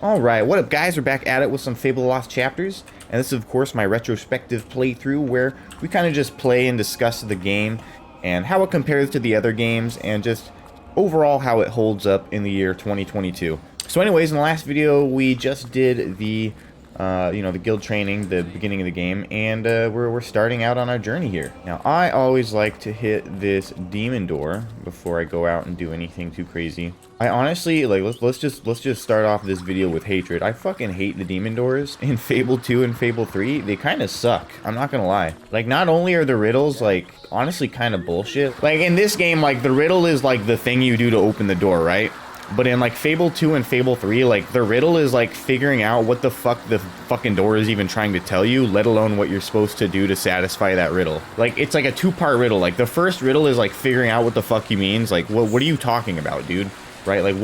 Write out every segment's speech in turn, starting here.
Alright, what up guys, we're back at it with some Fable Lost Chapters, and this is of course my retrospective playthrough where we kind of just play and discuss the game and how it compares to the other games and just overall how it holds up in the year 2022. So anyways, in the last video we just did the the guild training, the beginning of the game, and we're starting out on our journey here. Now, I always like to hit this demon door before I go out and do anything too crazy. I honestly, like, let's just start off this video with hatred. I fucking hate the demon doors in Fable 2 and Fable 3. They kind of suck. I'm not gonna lie. Like, not only are the riddles, like, honestly kind of bullshit. Like, in this game, like, the riddle is, like, the thing you do to open the door, right? But in, like, Fable 2 and Fable 3, like, the riddle is, like, figuring out what the fuck the fucking door is even trying to tell you, let alone what you're supposed to do to satisfy that riddle. Like, it's like a two-part riddle. Like, the first riddle is, like, figuring out what the fuck he means. Like, what are you talking about, dude? Right? Like,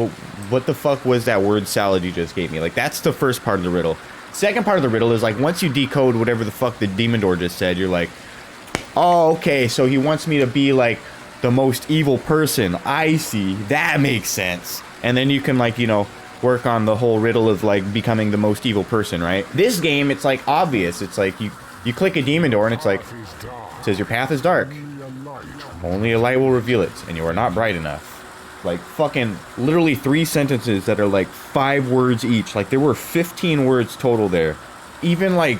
what the fuck was that word salad you just gave me? Like, that's the first part of the riddle. Second part of the riddle is, like, once you decode whatever the fuck the demon door just said, you're like, oh, okay, so he wants me to be, like, the most evil person. I see. That makes sense. And then you can, like, you know, work on the whole riddle of, like, becoming the most evil person, right? This game, it's, like, obvious. It's, like, you click a demon door and it's, like, it says your path is dark. Only a light will reveal it, and you are not bright enough. Like, fucking, literally 3 sentences that are, like, 5 words each. Like, there were 15 words total there. Even, like,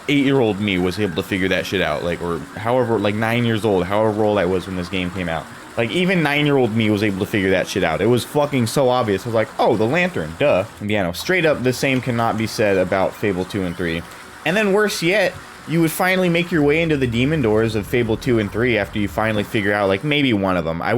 8-year-old me was able to figure that shit out. Like, or however, like, 9 years old, however old I was when this game came out. Like, even 9-year-old me was able to figure that shit out. It was fucking so obvious. I was like, oh, the lantern, duh. And yeah, no, straight up, the same cannot be said about Fable 2 and 3. And then worse yet, you would finally make your way into the demon doors of Fable 2 and 3 after you finally figure out, like, maybe one of them. I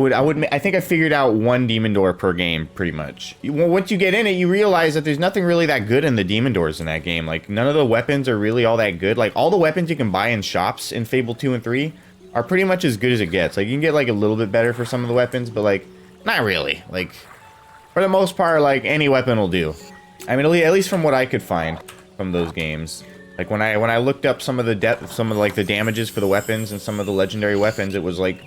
think I figured out 1 demon door per game, pretty much. Once you get in it, you realize that there's nothing really that good in the demon doors in that game. Like, none of the weapons are really all that good. Like, all the weapons you can buy in shops in Fable 2 and 3 are pretty much as good as it gets. Like, you can get, like, a little bit better for some of the weapons, but, like, not really. Like, for the most part, like, any weapon will do. I mean, at least from what I could find from those games. Like, when I looked up some of the damages for the weapons and some of the legendary weapons, it was like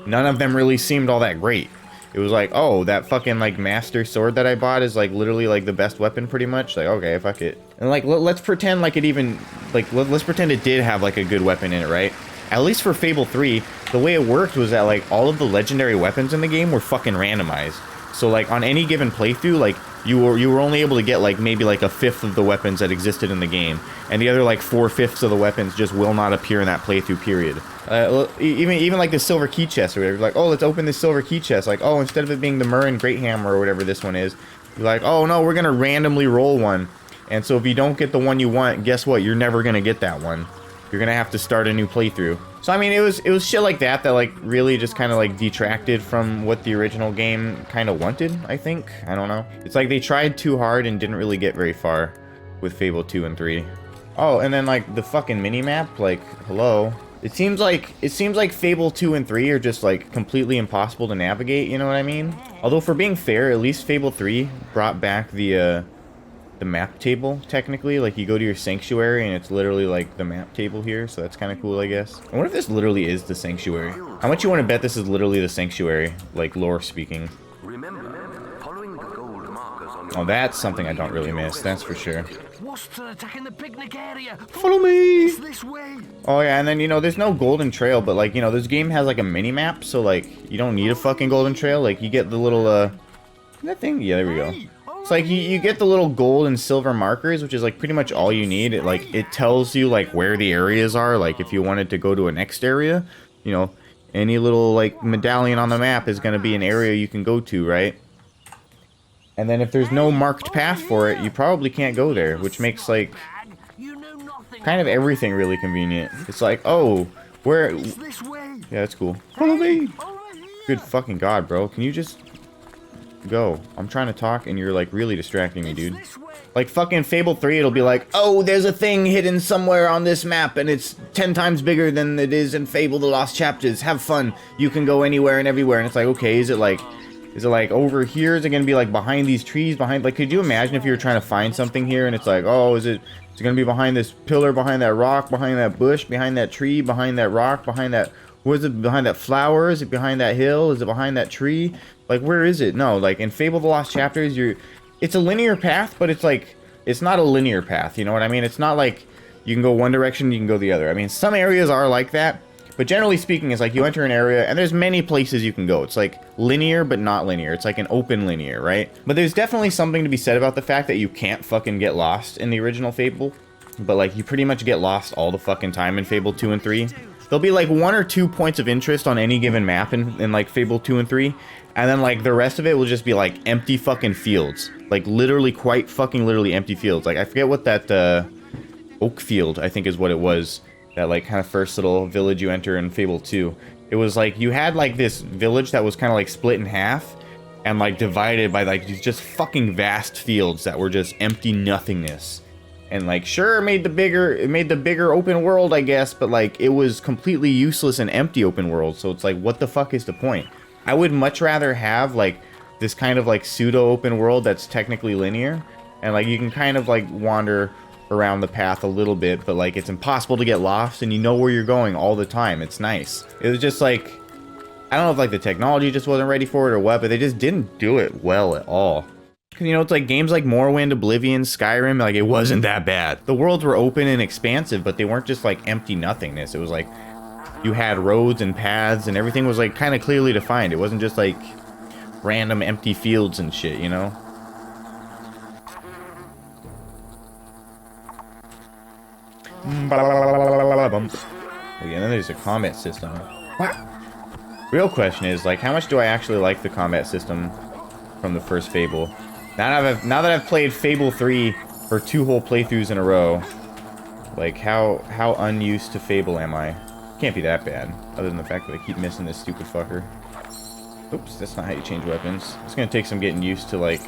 none of them really seemed all that great. It was like, oh, that fucking, like, master sword that I bought is, like, literally, like, the best weapon pretty much. Like, okay, fuck it. And, like, let's pretend like it even, like, let's pretend it did have, like, a good weapon in it, right? At least for Fable 3, the way it worked was that, like, all of the legendary weapons in the game were fucking randomized. So, like, on any given playthrough, like, you were only able to get, like, maybe, like, 1/5 of the weapons that existed in the game. And the other, like, 4/5 of the weapons just will not appear in that playthrough period. Even like the silver key chest or whatever. Like, oh, let's open this silver key chest. Like, oh, instead of it being the Meares Great Hammer or whatever this one is, you're like, oh, no, we're going to randomly roll one. And so if you don't get the one you want, guess what? You're never going to get that one. You're gonna have to start a new playthrough. So I mean, it was shit like that like really just kind of like detracted from what the original game kind of wanted, I think. I don't know. It's like they tried too hard and didn't really get very far with Fable 2 and 3. Oh, and then like the fucking mini-map, like, hello. It seems like Fable 2 and 3 are just like completely impossible to navigate, you know what I mean? Although for being fair, at least Fable 3 brought back the map table, technically. Like, you go to your sanctuary and it's literally like the map table here, so that's kind of cool, I guess. I wonder if this literally is the sanctuary. How much you want to bet this is literally the sanctuary, like lore speaking? Oh, that's something I don't really miss, that's for sure. Attacking the picnic area. Follow me! It's this way. Oh yeah, and then, you know, there's no golden trail, but like, you know, this game has like a mini map, so like you don't need a fucking golden trail. Like, you get the little that thing, yeah, there we go. It's like you get the little gold and silver markers, which is like pretty much all you need. It tells you like where the areas are. Like, if you wanted to go to a next area, you know, any little like medallion on the map is going to be an area you can go to, right? And then if there's no marked path for it, you probably can't go there, which makes like kind of everything really convenient. It's like, oh, where? Yeah, that's cool. Follow me. Good fucking god, bro. Can you just go? I'm trying to talk and you're like really distracting me, dude. Like fucking Fable 3, it'll be like, oh, there's a thing hidden somewhere on this map and it's 10 times bigger than it is in Fable the Lost Chapters. Have fun. You can go anywhere and everywhere. And it's like, okay, is it like over here? Is it gonna be like behind these trees, behind, like, could you imagine if you were trying to find something here and it's like, oh, is it gonna be behind this pillar, behind that rock, behind that bush, behind that tree, behind that rock, behind that, what is it, behind that flower? Is it behind that hill? Is it behind that tree? Like, where is it? No, like in Fable the Lost Chapters, it's a linear path, but it's like, it's not a linear path, you know what I mean? It's not like you can go one direction, you can go the other. I mean, some areas are like that, but generally speaking, it's like you enter an area and there's many places you can go. It's like linear, but not linear. It's like an open linear, right? But there's definitely something to be said about the fact that you can't fucking get lost in the original Fable. But like, you pretty much get lost all the fucking time in Fable 2 and 3. There'll be like 1 or 2 points of interest on any given map in like Fable 2 and 3. And then like the rest of it will just be like empty fucking fields. Like literally quite fucking literally empty fields. Like I forget what that Oak Field, I think is what it was. That like kind of first little village you enter in Fable 2. It was like you had like this village that was kind of like split in half and like divided by like these just fucking vast fields that were just empty nothingness. And like sure it made the bigger open world, I guess, but like it was completely useless and empty open world. So it's like, what the fuck is the point? I would much rather have like this kind of like pseudo open world that's technically linear and like you can kind of like wander around the path a little bit, but like it's impossible to get lost and you know where you're going all the time. It's nice. It was just like, I don't know if like the technology just wasn't ready for it or what, but they just didn't do it well at all. You know, it's like games like Morrowind, Oblivion, Skyrim, like it wasn't that bad. The worlds were open and expansive, but they weren't just like empty nothingness. It was like you had roads and paths and everything was like kind of clearly defined. It wasn't just like random empty fields and shit, you know? Okay, and then there's a combat system. What? Real question is, like, how much do I actually like the combat system from the first Fable? Now that I've played Fable 3 for 2 whole playthroughs in a row, like, how unused to Fable am I? Can't be that bad, other than the fact that I keep missing this stupid fucker. Oops, that's not how you change weapons. It's gonna take some getting used to, like,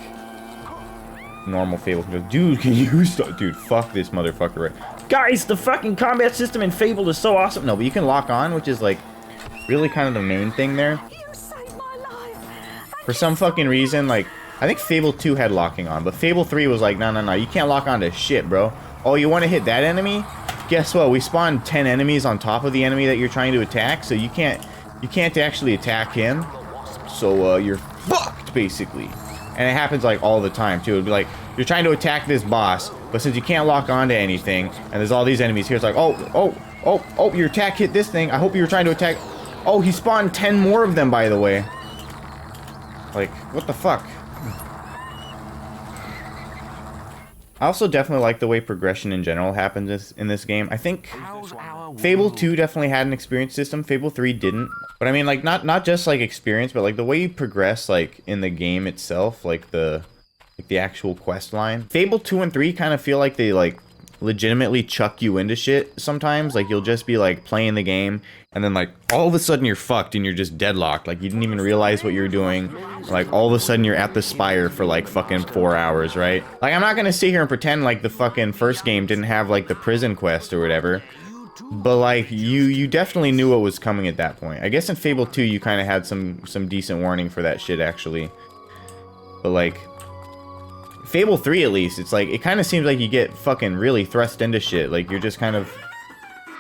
normal Fable. Dude, can you stop? Dude, fuck this motherfucker. Guys, the fucking combat system in Fable is so awesome. No, but you can lock on, which is, like, really kind of the main thing there. For some fucking reason, like, I think Fable 2 had locking on, but Fable 3 was like, no, you can't lock on to shit, bro. Oh, you want to hit that enemy? Guess what? We spawned 10 enemies on top of the enemy that you're trying to attack, so you can't actually attack him. So, you're fucked, basically. And it happens, like, all the time, too. It'd be like, you're trying to attack this boss, but since you can't lock on to anything, and there's all these enemies here, it's like, oh, your attack hit this thing. I hope you were trying to attack... Oh, he spawned 10 more of them, by the way. Like, what the fuck? I also definitely like the way progression in general happens in this game. I think Fable 2 definitely had an experience system. Fable 3 didn't. But I mean, like, not just, like, experience, but, like, the way you progress, like, in the game itself, like, the actual quest line. Fable 2 and 3 kind of feel like they, like, legitimately chuck you into shit sometimes. Like, you'll just be, like, playing the game, and then, like, all of a sudden you're fucked and you're just deadlocked. Like, you didn't even realize what you were doing. Like, all of a sudden you're at the Spire for, like, fucking 4 hours, right? Like, I'm not gonna sit here and pretend like the fucking first game didn't have, like, the prison quest or whatever. But, like, you definitely knew what was coming at that point. I guess in Fable 2 you kind of had some decent warning for that shit, actually. But, like... Fable 3, at least, it's like, it kind of seems like you get fucking really thrust into shit. Like, you're just kind of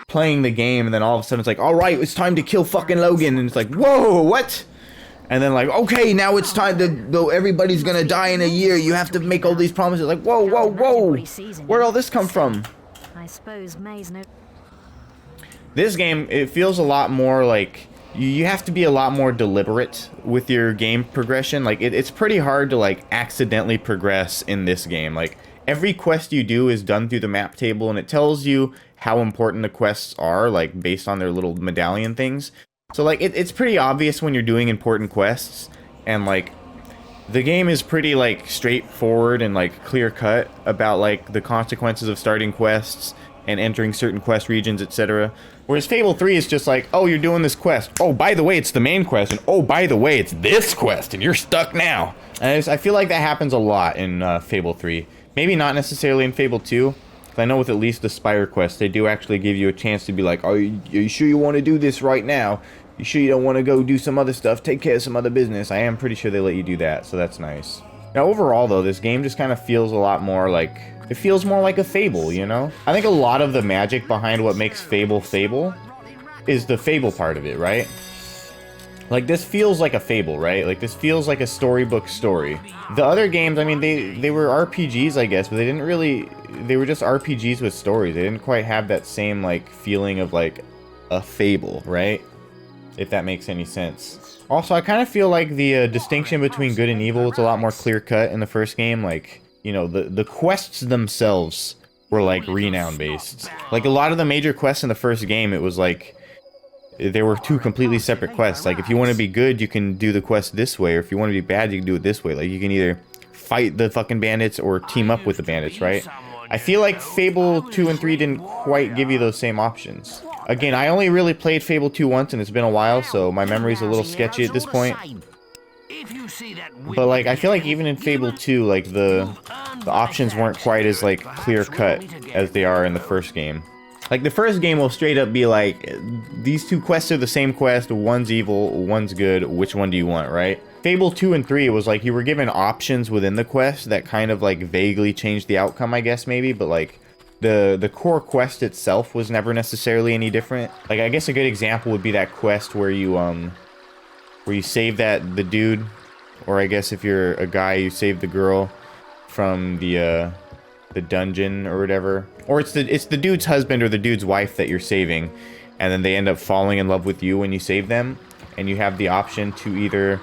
playing the game, and then all of a sudden it's like, alright, it's time to kill fucking Logan, and it's like, whoa, what? And then like, okay, now it's time to, though everybody's gonna die in a year, you have to make all these promises. Like, whoa, where'd all this come from? I suppose May's no... This game, it feels a lot more like, you have to be a lot more deliberate with your game progression. Like, it's pretty hard to, like, accidentally progress in this game. Like, every quest you do is done through the map table, and it tells you how important the quests are, like, based on their little medallion things. So, like, it's pretty obvious when you're doing important quests, and, like, the game is pretty, like, straightforward and, like, clear-cut about, like, the consequences of starting quests and entering certain quest regions, etc. Whereas Fable 3 is just like, oh, you're doing this quest. Oh, by the way, it's the main quest. And oh, by the way, it's this quest. And you're stuck now. And I feel like that happens a lot in Fable 3. Maybe not necessarily in Fable 2. Because I know with at least the Spire quest, they do actually give you a chance to be like, oh, are you sure you want to do this right now? You sure you don't want to go do some other stuff? Take care of some other business. I am pretty sure they let you do that. So that's nice. Now, overall, though, this game just kind of feels a lot more like... It feels more like a Fable, you know? I think a lot of the magic behind what makes Fable Fable is the Fable part of it, right? Like, this feels like a Fable, right? Like, this feels like a storybook story. The other games, I mean, they were RPGs, I guess, but they didn't really... They were just RPGs with stories. They didn't quite have that same, like, feeling of, like, a Fable, right? If that makes any sense. Also, I kind of feel like the distinction between good and evil was a lot more clear-cut in the first game. Like, you know, the quests themselves were, like, renown-based. Like, a lot of the major quests in the first game, it was, like... There were two completely separate quests. Like, if you want to be good, you can do the quest this way, or if you want to be bad, you can do it this way. Like, you can either fight the fucking bandits or team up with the bandits, right? I feel like Fable 2 and 3 didn't quite give you those same options. Again, I only really played Fable 2 once, and it's been a while, so my memory's a little sketchy at this point. But, like, I feel like even in Fable 2, like, the options weren't quite as, like, clear-cut as they are in the first game. Like, the first game will straight up be like, these two quests are the same quest, one's evil, one's good, which one do you want, right? Fable 2 and 3, it was like you were given options within the quest that kind of, like, vaguely changed the outcome, I guess, maybe, but, like, the core quest itself was never necessarily any different. Like, I guess a good example would be that quest where you save the dude, or I guess if you're a guy, you save the girl from the dungeon or whatever. Or it's the dude's husband or the dude's wife that you're saving, and then they end up falling in love with you when you save them, and you have the option to either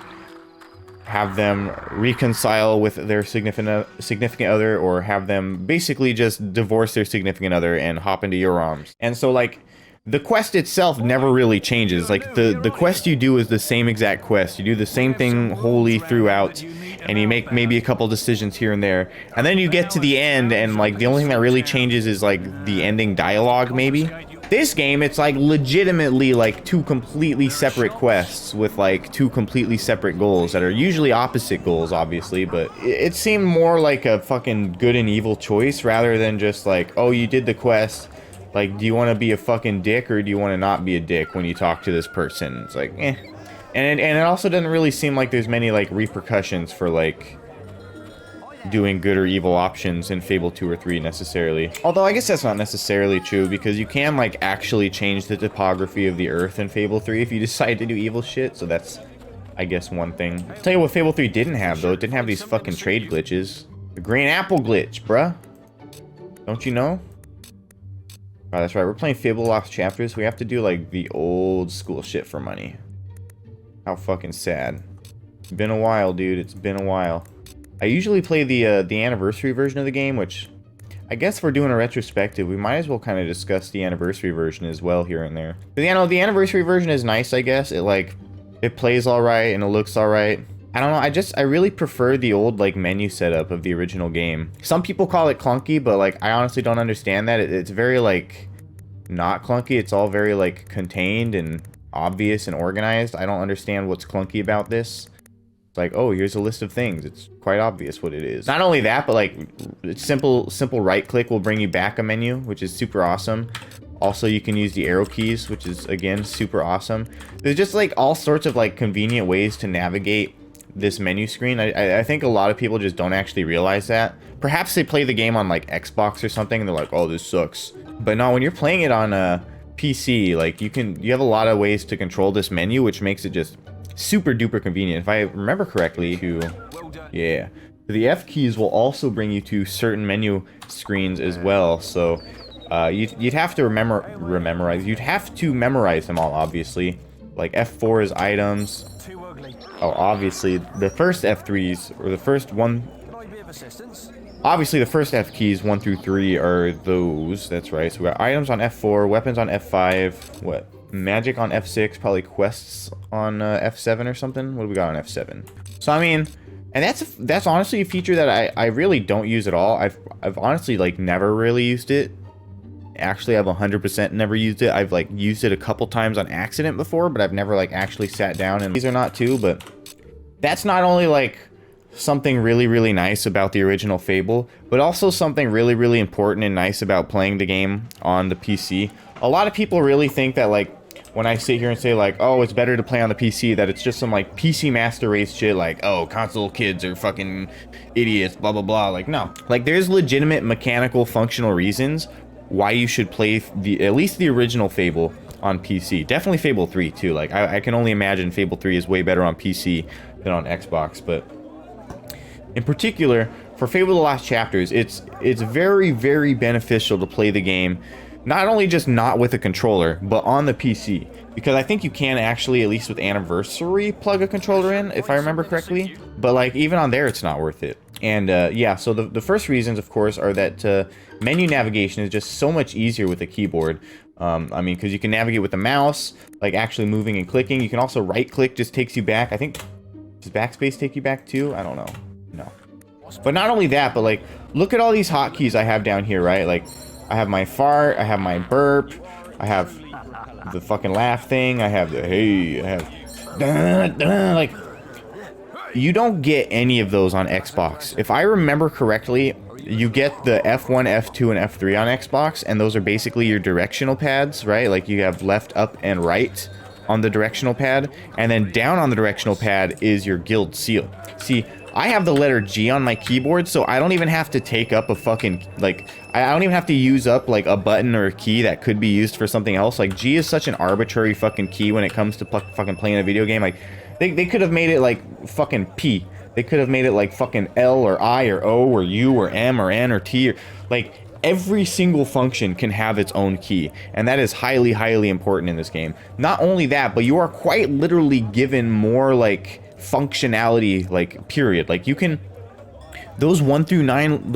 have them reconcile with their significant other, or have them basically just divorce their significant other and hop into your arms. And so, like, the quest itself never really changes. Like, the quest you do is the same exact quest. You do the same thing wholly throughout, and you make maybe a couple decisions here and there. And then you get to the end, and, like, the only thing that really changes is, like, the ending dialogue, maybe. This game, it's, like, legitimately, like, two completely separate quests with, like, two completely separate goals that are usually opposite goals, obviously, but it seemed more like a fucking good and evil choice rather than just, like, oh, you did the quest. Like, do you want to be a fucking dick, or do you want to not be a dick when you talk to this person? It's like, eh. And it also doesn't really seem like there's many, like, repercussions for, like, doing good or evil options in Fable 2 or 3 necessarily. Although I guess that's not necessarily true, because you can, like, actually change the topography of the Earth in Fable 3 if you decide to do evil shit, so that's, I guess, one thing. I'll tell you what Fable 3 didn't have, though. It didn't have these fucking trade glitches. The green apple glitch, bruh. Don't you know? Oh, that's right, we're playing Fable Lost Chapters. We have to do, like, the old school shit for money. How fucking sad. It's been a while, dude. It's been a while. I usually play the anniversary version of the game, which I guess if we're doing a retrospective, we might as well kind of discuss the anniversary version as well here and there. But yeah, no, the anniversary version is nice, I guess. It plays alright and it looks alright. I don't know, I really prefer the old, like, menu setup of the original game. Some people call it clunky, but, like, I honestly don't understand that. It's very, like, not clunky. It's all very, like, contained and obvious and organized. I don't understand what's clunky about this. It's like, oh, here's a list of things. It's quite obvious what it is. Not only that, but, like, simple right click will bring you back a menu, which is super awesome. Also, you can use the arrow keys, which is, again, super awesome. There's just, like, all sorts of, like, convenient ways to navigate this menu screen. I think a lot of people just don't actually realize that. Perhaps they play the game on, like, Xbox or something and they're like, oh, this sucks. But no, when you're playing it on a PC, like, you have a lot of ways to control this menu, which makes it just super duper convenient. If I remember correctly, the F keys will also bring you to certain menu screens as well. So you'd have to you'd have to memorize them all, obviously. Like, F4 is items. Oh, obviously, the first F3s, or the first one... Obviously, the first F keys, 1 through 3, are those. That's right. So we got items on F4, weapons on F5, what? Magic on F6, probably quests on F7 or something. What do we got on F7? So, I mean... And that's honestly a feature that I really don't use at all. I've honestly, like, never really used it. Actually, I've 100% never used it. I've, like, used it a couple times on accident before, but I've never, like, actually sat down, and these are not too, but that's not only, like, something really, really nice about the original Fable, but also something really, really important and nice about playing the game on the PC. A lot of people really think that, like, when I sit here and say, like, oh, it's better to play on the PC, that it's just some, like, PC master race shit, like, oh, console kids are fucking idiots, blah, blah, blah. Like, no. Like, there's legitimate mechanical, functional reasons why you should play at least the original Fable on PC. Definitely Fable 3 too. Like I can only imagine Fable 3 is way better on PC than on Xbox, but in particular for Fable the Lost Chapters, it's very, very beneficial to play the game not only just not with a controller, but on the PC, because I think you can actually, at least with Anniversary, plug a controller in, if I remember correctly, but like even on there it's not worth it. And yeah, so the first reasons, of course, are that menu navigation is just so much easier with a keyboard. I mean, because you can navigate with the mouse, like actually moving and clicking. You can also right click, just takes you back. I think, does backspace take you back too? I don't know. No. But not only that, but like, look at all these hotkeys I have down here, right? Like, I have my fart, I have my burp, I have the fucking laugh thing, I have the hey, I have like, you don't get any of those on Xbox. If I remember correctly, you get the F1, F2, and F3 on Xbox, and those are basically your directional pads, right? Like you have left, up, and right on the directional pad, and then down on the directional pad is your guild seal. See, I have the letter G on my keyboard, so I don't even have to take up a fucking, like, I don't even have to use up, like, a button or a key that could be used for something else. Like, G is such an arbitrary fucking key when it comes to fucking playing a video game. Like, they could have made it, like, fucking P. They could have made it, like, fucking L or I or O or U or M or N or T or, like, every single function can have its own key, and that is highly, highly important in this game. Not only that, but you are quite literally given more, like, functionality, like, period. Like, you can, those 1 through 9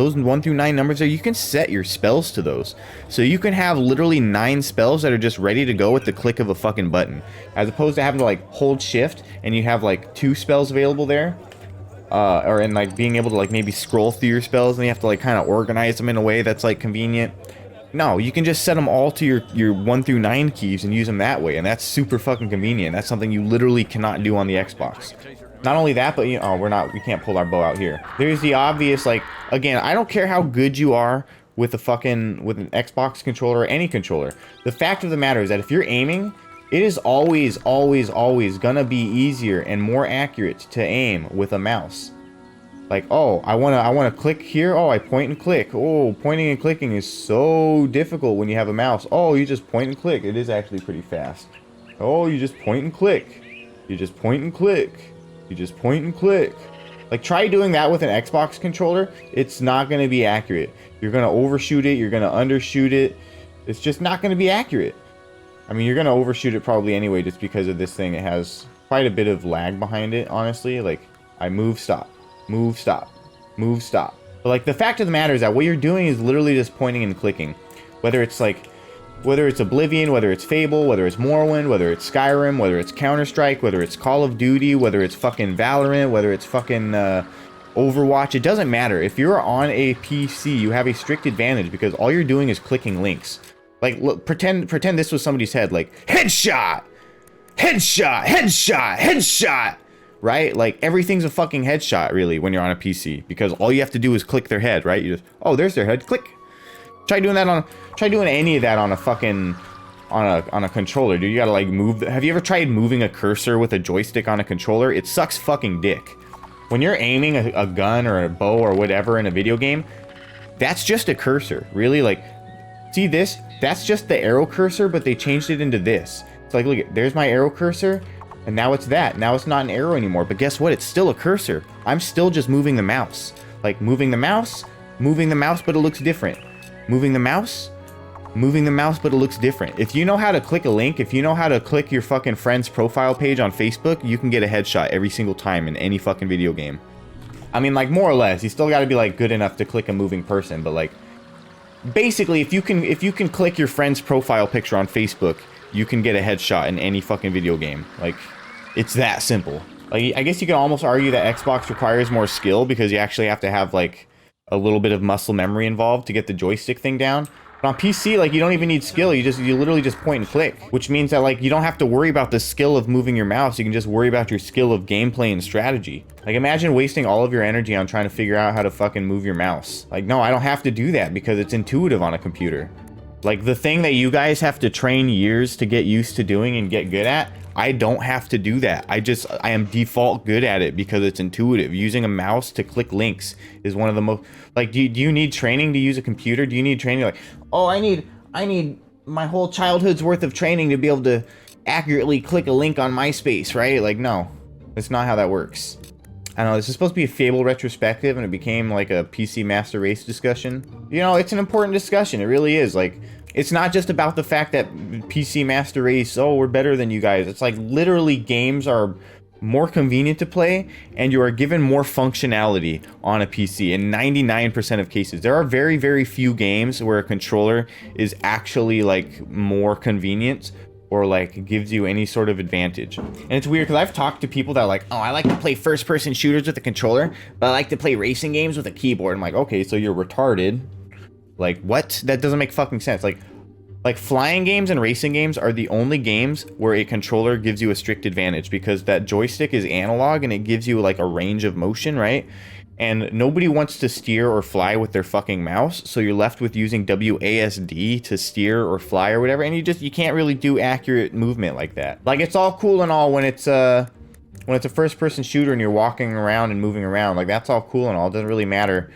numbers there, you can set your spells to those, so you can have literally 9 spells that are just ready to go with the click of a fucking button, as opposed to having to like hold shift and you have like 2 spells available there, or in like being able to like maybe scroll through your spells and you have to like kind of organize them in a way that's like convenient. No, you can just set them all to your 1 through 9 keys and use them that way, and that's super fucking convenient. That's something you literally cannot do on the Xbox. Not only that, but you know, we can't pull our bow out here. There's the obvious, like, again, I don't care how good you are with with an Xbox controller or any controller. The fact of the matter is that if you're aiming, it is always, always, always gonna be easier and more accurate to aim with a mouse. Like, oh, I wanna click here. Oh, I point and click. Oh, pointing and clicking is so difficult when you have a mouse. Oh, you just point and click. It is actually pretty fast. Oh, you just point and click. You just point and click. You just point and click. Like, try doing that with an Xbox controller. It's not gonna be accurate. You're gonna overshoot it. You're gonna undershoot it. It's just not gonna be accurate. I mean, you're gonna overshoot it probably anyway, just because of this thing. It has quite a bit of lag behind it, honestly. Like, I move, stop. Move, stop. Move, stop. But like, the fact of the matter is that what you're doing is literally just pointing and clicking. Whether it's Oblivion, whether it's Fable, whether it's Morrowind, whether it's Skyrim, whether it's Counter-Strike, whether it's Call of Duty, whether it's fucking Valorant, whether it's fucking Overwatch, it doesn't matter. If you're on a PC, you have a strict advantage because all you're doing is clicking links. Like, look, pretend this was somebody's head. Like, headshot! Headshot! Headshot! Headshot! Right? Like, everything's a fucking headshot, really, when you're on a PC, because all you have to do is click their head, right? You just, oh, there's their head, click. Try doing any of that on a fucking, on a controller, dude. You gotta, like, move. Have you ever tried moving a cursor with a joystick on a controller? It sucks fucking dick. When you're aiming a gun or a bow or whatever in a video game, that's just a cursor, really. Like, see this? That's just the arrow cursor, but they changed it into this. It's like, look, there's my arrow cursor. And now it's that. Now it's not an arrow anymore. But guess what? It's still a cursor. I'm still just moving the mouse. Like, moving the mouse, but it looks different. Moving the mouse, but it looks different. If you know how to click a link, if you know how to click your fucking friend's profile page on Facebook, you can get a headshot every single time in any fucking video game. I mean, like, more or less. You still gotta be, like, good enough to click a moving person. But, like, basically, if you can click your friend's profile picture on Facebook, you can get a headshot in any fucking video game. Like, it's that simple. Like, I guess you could almost argue that Xbox requires more skill because you actually have to have, like, a little bit of muscle memory involved to get the joystick thing down. But on PC, like, you don't even need skill. You literally just point and click, which means that, like, you don't have to worry about the skill of moving your mouse. You can just worry about your skill of gameplay and strategy. Like, imagine wasting all of your energy on trying to figure out how to fucking move your mouse. Like, no, I don't have to do that because it's intuitive on a computer. Like, the thing that you guys have to train years to get used to doing and get good at, I don't have to do that. I am default good at it because it's intuitive. Using a mouse to click links is one of the most, like, do you need training to use a computer? Do you need training? Like, oh, I need my whole childhood's worth of training to be able to accurately click a link on MySpace, right? Like, no, that's not how that works. I don't know, this is supposed to be a Fable retrospective, and it became like a PC Master Race discussion. You know, it's an important discussion, it really is. Like, it's not just about the fact that PC Master Race, oh, we're better than you guys. It's like, literally, games are more convenient to play, and you are given more functionality on a PC in 99% of cases. There are very, very few games where a controller is actually, like, more convenient or like gives you any sort of advantage. And it's weird because I've talked to people that are like, oh, I like to play first-person shooters with a controller, but I like to play racing games with a keyboard. I'm like, okay, so you're retarded. Like, what? That doesn't make fucking sense. Like flying games and racing games are the only games where a controller gives you a strict advantage, because that joystick is analog and it gives you like a range of motion, right? And nobody wants to steer or fly with their fucking mouse, so you're left with using WASD to steer or fly or whatever, and you can't really do accurate movement like that. Like, it's all cool and all when it's a first-person shooter and you're walking around and moving around. Like, that's all cool and all. It doesn't really matter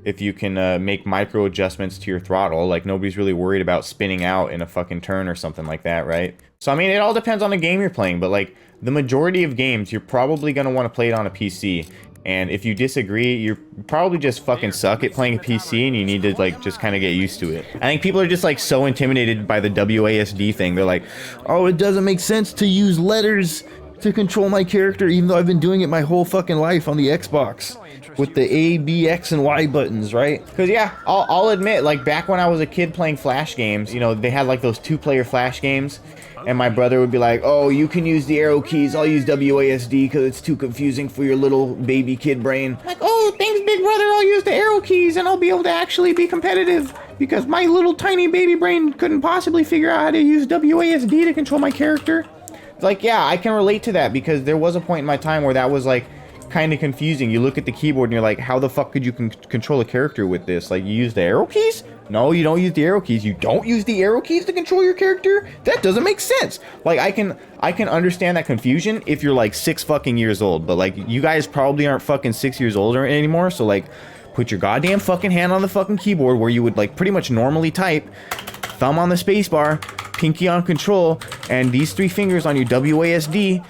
if you can make micro adjustments to your throttle. Like, nobody's really worried about spinning out in a fucking turn or something like that, right? So, I mean, it all depends on the game you're playing, but like, the majority of games, you're probably going to want to play it on a PC. And if you disagree, you're probably just fucking suck at playing a PC, and you need to like just kind of get used to it. I think people are just like so intimidated by the WASD thing. They're like, oh, it doesn't make sense to use letters to control my character, even though I've been doing it my whole fucking life on the Xbox with the A, B, X, and Y buttons, right? Because yeah, I'll admit, like back when I was a kid playing Flash games, you know, they had like those 2-player Flash games. And my brother would be like, oh, you can use the arrow keys. I'll use WASD because it's too confusing for your little baby kid brain. Like, oh, thanks, big brother. I'll use the arrow keys and I'll be able to actually be competitive because my little tiny baby brain couldn't possibly figure out how to use WASD to control my character. It's like, yeah, I can relate to that because there was a point in my time where that was like kind of confusing. You look at the keyboard and you're like, how the fuck could you control a character with this? Like, you use the arrow keys? No, you don't use the arrow keys. You don't use the arrow keys to control your character? That doesn't make sense. Like, I can understand that confusion if you're like 6 fucking years old, but like, you guys probably aren't fucking 6 years old anymore, so like, put your goddamn fucking hand on the fucking keyboard where you would like pretty much normally type, thumb on the spacebar, pinky on control, and these 3 fingers on your WASD.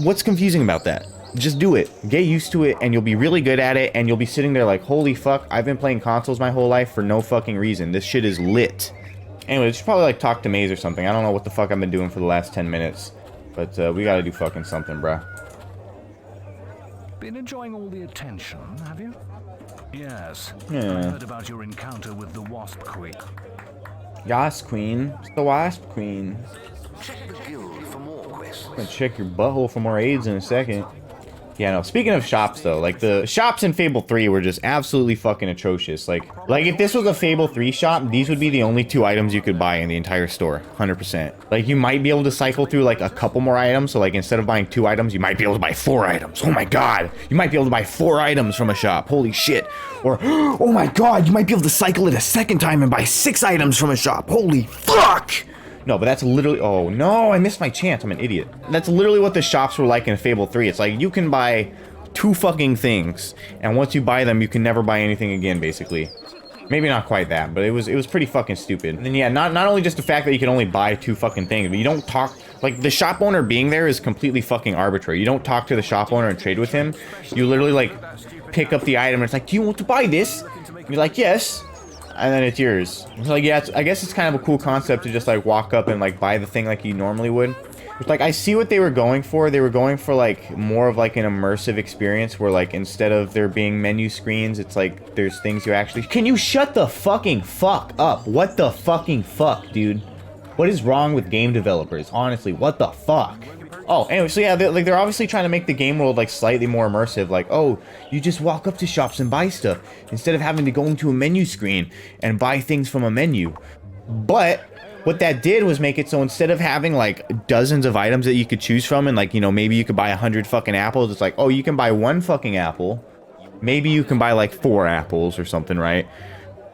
What's confusing about that? Just do it. Get used to it, and you'll be really good at it, and you'll be sitting there like, holy fuck, I've been playing consoles my whole life for no fucking reason. This shit is lit. Anyway, should probably like talk to Meares or something. I don't know what the fuck I've been doing for the last 10 minutes, but we gotta do fucking something, bruh. Been enjoying all the attention, have you? Yes. Yeah. I heard about your encounter with the Wasp Queen. Yas Queen. It's the Wasp Queen. Check the guild for more quests. I'm gonna check your butthole for more AIDS in a second. Yeah, no, speaking of shops, though, like, the shops in Fable 3 were just absolutely fucking atrocious. Like, if this was a Fable 3 shop, these would be the only 2 items you could buy in the entire store. 100%. Like, you might be able to cycle through, like, a couple more items. So, like, instead of buying 2 items, you might be able to buy 4 items. Oh, my God. You might be able to buy 4 items from a shop. Holy shit. Or, oh, my God, you might be able to cycle it a second time and buy 6 items from a shop. Holy fuck. No, but that's literally... Oh, no, I missed my chance. I'm an idiot. That's literally what the shops were like in Fable 3. It's like, you can buy 2 fucking things, and once you buy them, you can never buy anything again, basically. Maybe not quite that, but it was pretty fucking stupid. And then, yeah, not only just the fact that you can only buy 2 fucking things, but you don't talk... Like, the shop owner being there is completely fucking arbitrary. You don't talk to the shop owner and trade with him. You literally, like, pick up the item, and it's like, do you want to buy this? And you're like, yes. And then it's yours. It's like, yeah, I guess it's kind of a cool concept to just like walk up and like buy the thing like you normally would. But like, I see what they were going for. They were going for like more of like an immersive experience where like instead of there being menu screens, it's like there's things you actually... Can you shut the fucking fuck up? What the fucking fuck, dude? What is wrong with game developers? Honestly, what the fuck? Oh, anyway, so yeah, they're obviously trying to make the game world like slightly more immersive. Like, oh, you just walk up to shops and buy stuff instead of having to go into a menu screen and buy things from a menu. But what that did was make it so instead of having like dozens of items that you could choose from and like, you know, maybe you could buy 100 fucking apples, it's like, oh, you can buy 1 fucking apple. Maybe you can buy like 4 apples or something, right?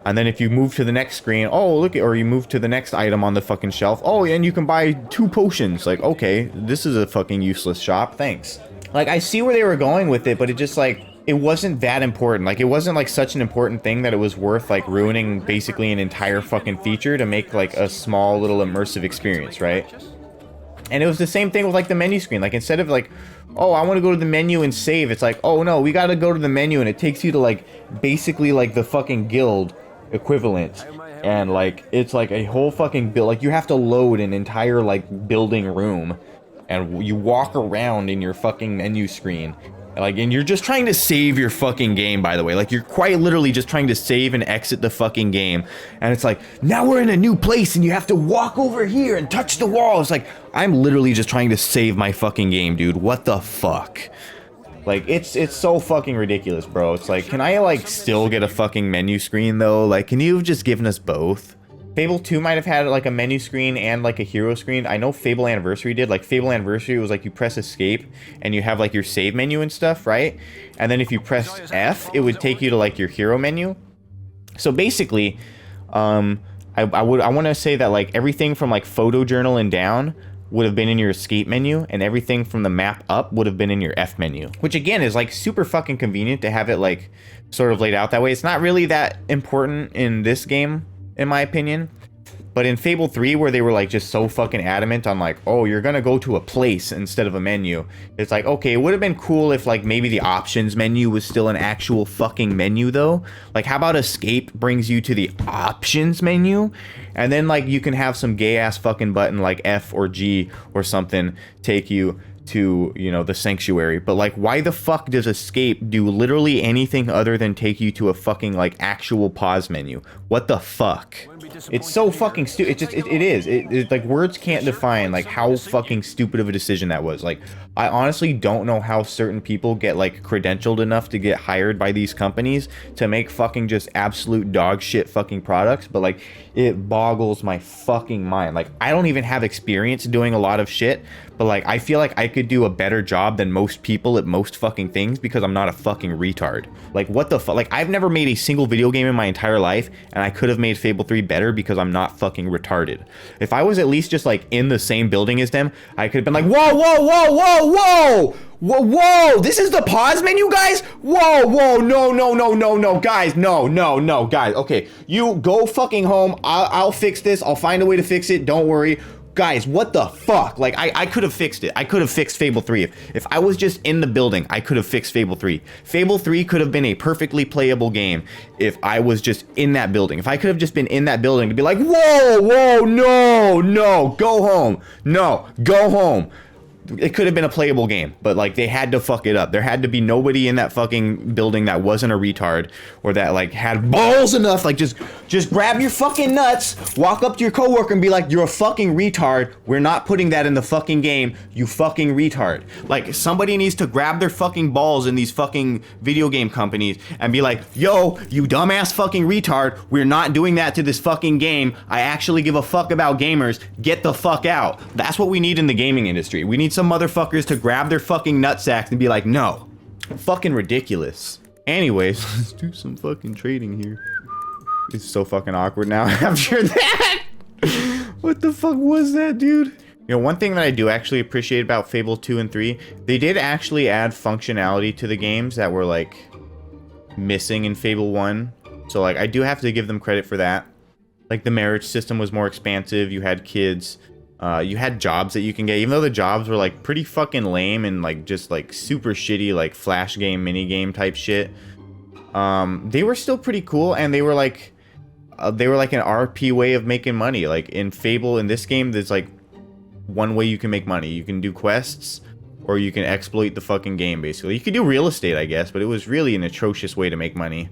And then if you move to the next screen, oh, look, or you move to the next item on the fucking shelf, oh, and you can buy 2 potions. Like, okay, this is a fucking useless shop, thanks. Like, I see where they were going with it, but it just like, it wasn't that important. Like, it wasn't like such an important thing that it was worth like ruining basically an entire fucking feature to make like a small little immersive experience, right? And it was the same thing with like the menu screen. Like, instead of like, oh, I want to go to the menu and save, it's like, oh no, we got to go to the menu, and it takes you to like basically like the fucking guild equivalent. And like, it's like a whole fucking build. Like, you have to load an entire like building room, and you walk around in your fucking menu screen. Like, and you're just trying to save your fucking game, by the way. Like, you're quite literally just trying to save and exit the fucking game. And it's like, now we're in a new place and you have to walk over here and touch the wall. It's like, I'm literally just trying to save my fucking game, dude. What the fuck? Like, it's so fucking ridiculous, bro. It's like, can I, like, still get a fucking menu screen, though? Like, can you have just given us both? Fable 2 might have had like a menu screen and like a hero screen. I know Fable Anniversary did. Like, Fable Anniversary was like you press escape and you have like your save menu and stuff, right? And then if you press F, it would take you to like your hero menu. So basically, I want to say that like everything from like photojournal and down would have been in your escape menu, and everything from the map up would have been in your F menu, which again is like super fucking convenient to have it like sort of laid out that way. It's not really that important in this game, in my opinion, but in Fable 3, where they were like just so fucking adamant on like, oh, you're gonna go to a place instead of a menu, it's like, okay, it would have been cool if like maybe the options menu was still an actual fucking menu though. Like, how about escape brings you to the options menu, and then like you can have some gay ass fucking button like F or G or something take you to, you know, the sanctuary. But like, why the fuck does escape do literally anything other than take you to a fucking like actual pause menu? What the fuck? It's so fucking stupid. It is like, words can't define like how fucking stupid of a decision that was. Like, I honestly don't know how certain people get like credentialed enough to get hired by these companies to make fucking just absolute dog shit fucking products, but like, it boggles my fucking mind. Like, I don't even have experience doing a lot of shit, but like, I feel like I could do a better job than most people at most fucking things because I'm not a fucking retard. Like, what the fuck? Like, I've never made a single video game in my entire life, and I could have made Fable 3 better because I'm not fucking retarded. If I was at least just like in the same building as them, I could have been like, whoa, whoa, whoa, whoa, whoa! Whoa, whoa, this is the pause menu, guys? Whoa, whoa, no, no, no, no, no, guys, no, no, no, guys. Okay, you go fucking home. I'll fix this. I'll find a way to fix it. Don't worry. Guys, what the fuck? Like, I could have fixed it. I could have fixed Fable 3. If I was just in the building, I could have fixed Fable 3. Fable 3 could have been a perfectly playable game if I was just in that building. If I could have just been in that building to be like, whoa, whoa, no, no, go home. No, go home. It could have been a playable game, but like, they had to fuck it up. There had to be nobody in that fucking building that wasn't a retard, or that like had balls enough. Like, just grab your fucking nuts, walk up to your coworker and be like, you're a fucking retard. We're not putting that in the fucking game, you fucking retard. Like, somebody needs to grab their fucking balls in these fucking video game companies and be like, yo, you dumbass fucking retard, we're not doing that to this fucking game. I actually give a fuck about gamers. Get the fuck out. That's what we need in the gaming industry. We need some motherfuckers to grab their fucking nutsacks and be like, no. Fucking ridiculous. Anyways, let's do some fucking trading here. It's so fucking awkward now after that. What the fuck was that, dude? You know, one thing that I do actually appreciate about Fable 2 and 3, they did actually add functionality to the games that were like missing in Fable 1. So like, I do have to give them credit for that. Like, the marriage system was more expansive. You had kids. You had jobs that you can get, even though the jobs were like pretty fucking lame and like just like super shitty, like flash game, mini game type shit. They were still pretty cool, and they were like an RP way of making money. Like, in Fable, in this game, there's like one way you can make money. You can do quests, or you can exploit the fucking game, basically. You could do real estate, I guess, but it was really an atrocious way to make money.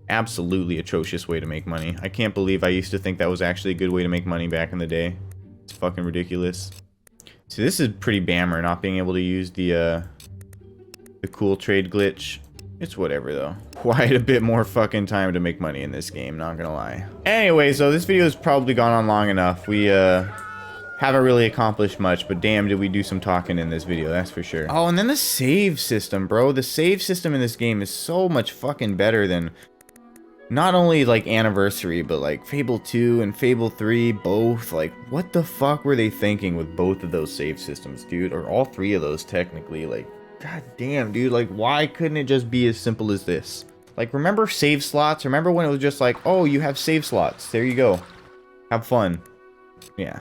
Absolutely atrocious way to make money. I can't believe I used to think that was actually a good way to make money back in the day. It's fucking ridiculous. See, this is pretty bammer, not being able to use the cool trade glitch. It's whatever, though. Quite a bit more fucking time to make money in this game, not gonna lie. Anyway, so this video has probably gone on long enough. We, haven't really accomplished much, but damn, did we do some talking in this video, that's for sure. Oh, and then the save system, bro. The save system in this game is so much fucking better than not only like Anniversary, but like Fable 2 and Fable 3 both. Like, what the fuck were they thinking with both of those save systems, dude? Or all three of those, technically. Like, God damn, dude. Like, why couldn't it just be as simple as this? Like, remember save slots? Remember when it was just like, oh, you have save slots. There you go. Have fun. Yeah.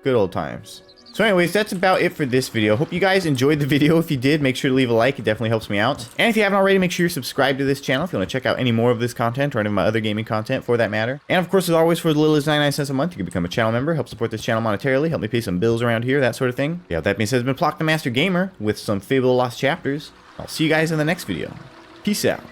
Good old times. So anyways, that's about it for this video. Hope you guys enjoyed the video. If you did, make sure to leave a like. It definitely helps me out. And if you haven't already, make sure you're subscribed to this channel if you want to check out any more of this content or any of my other gaming content for that matter. And of course, as always, for as little as 99 cents a month, you can become a channel member, help support this channel monetarily, help me pay some bills around here, that sort of thing. Yeah, with that being said, it's been Plock the Master Gamer with some Fable Lost Chapters. I'll see you guys in the next video. Peace out.